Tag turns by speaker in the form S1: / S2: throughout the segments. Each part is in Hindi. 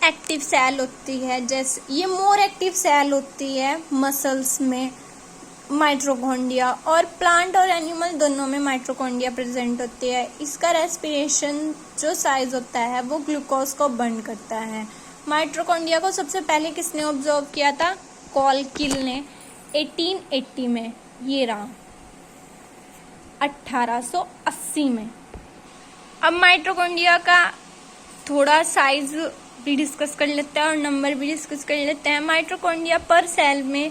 S1: एक्टिव सेल होती है, जैसे ये मोर एक्टिव सेल होती है मसल्स में माइटोकॉन्ड्रिया, और प्लांट और एनिमल दोनों में माइटोकॉन्ड्रिया प्रेजेंट होती है। इसका रेस्पिरेशन जो साइज होता है वो ग्लूकोज को बर्न करता है। माइटोकॉन्ड्रिया को सबसे पहले किसने ऑब्जर्व किया था? कॉलकिल ने 1880 में, ये रहा 1880 में। अब माइटोकॉन्ड्रिया का थोड़ा साइज भी डिस्कस कर लेते हैं और नंबर भी डिस्कस कर लेते हैं। माइटोकॉन्ड्रिया पर सेल में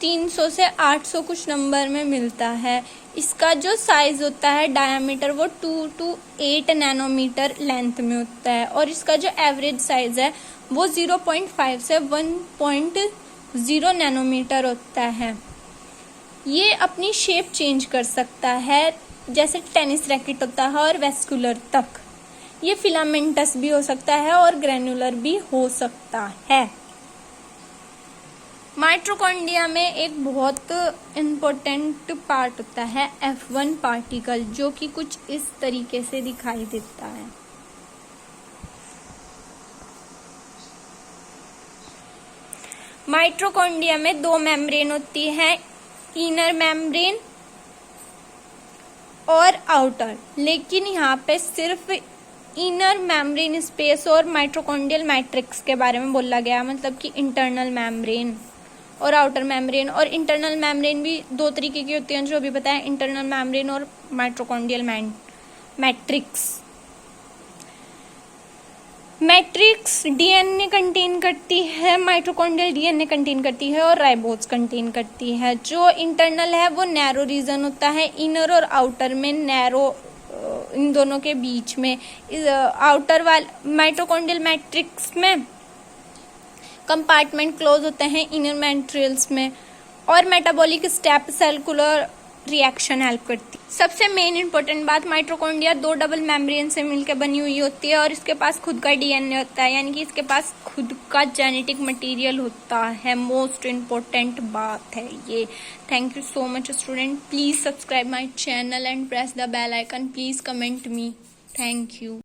S1: 300 से 800 कुछ नंबर में मिलता है। इसका जो साइज होता है डायमीटर वो 2 to 8 नैनोमीटर लेंथ में होता है, और इसका जो एवरेज साइज है वो 0.5 से 1.0 नैनोमीटर होता है। ये अपनी शेप चेंज कर सकता है, जैसे टेनिस रैकेट होता है, और वेस्कुलर तक। ये फिलामेंटस भी हो सकता है और ग्रेनुलर भी हो सकता है। माइटोकॉन्ड्रिया में एक बहुत इम्पोर्टेंट पार्ट होता है F1 पार्टिकल, जो कि कुछ इस तरीके से दिखाई देता है। माइटोकॉन्ड्रिया में दो मेम्ब्रेन होती है, इनर मेम्ब्रेन और आउटर, लेकिन यहाँ पे सिर्फ इनर मेम्ब्रेन स्पेस और माइटोकॉन्ड्रियल मैट्रिक्स के बारे में बोला गया, मतलब कि इंटरनल मेम्ब्रेन और आउटर मेम्ब्रेन। और इंटरनल मेम्ब्रेन भी दो तरीके की होती हैं, जो अभी बताया, इंटरनल मेम्ब्रेन और mitochondrial matrix. Matrix DNA contain करती है, माइटोकॉन्ड्रियल डीएनए कंटेन करती है और राइबोज कंटेन करती है। जो इंटरनल है वो नैरो रीजन होता है, इनर और आउटर में नैरो, इन दोनों के बीच में। आउटर वाले माइटोकॉन्ड्रियल मैट्रिक्स में कंपार्टमेंट क्लोज होते हैं इनर मैट्रियल्स में, और metabolic step cellular reaction help करती है। सबसे मेन इंपॉर्टेंट बात, माइटोकॉन्ड्रिया दो डबल मेम्ब्रेन से मिलकर बनी हुई होती है, और इसके पास खुद का डीएनए होता है, यानी कि इसके पास खुद का जेनेटिक मटेरियल होता है। मोस्ट इम्पोर्टेंट बात है ये। Thank you so much student. Please subscribe my channel and press the bell icon. Please comment me. Thank you.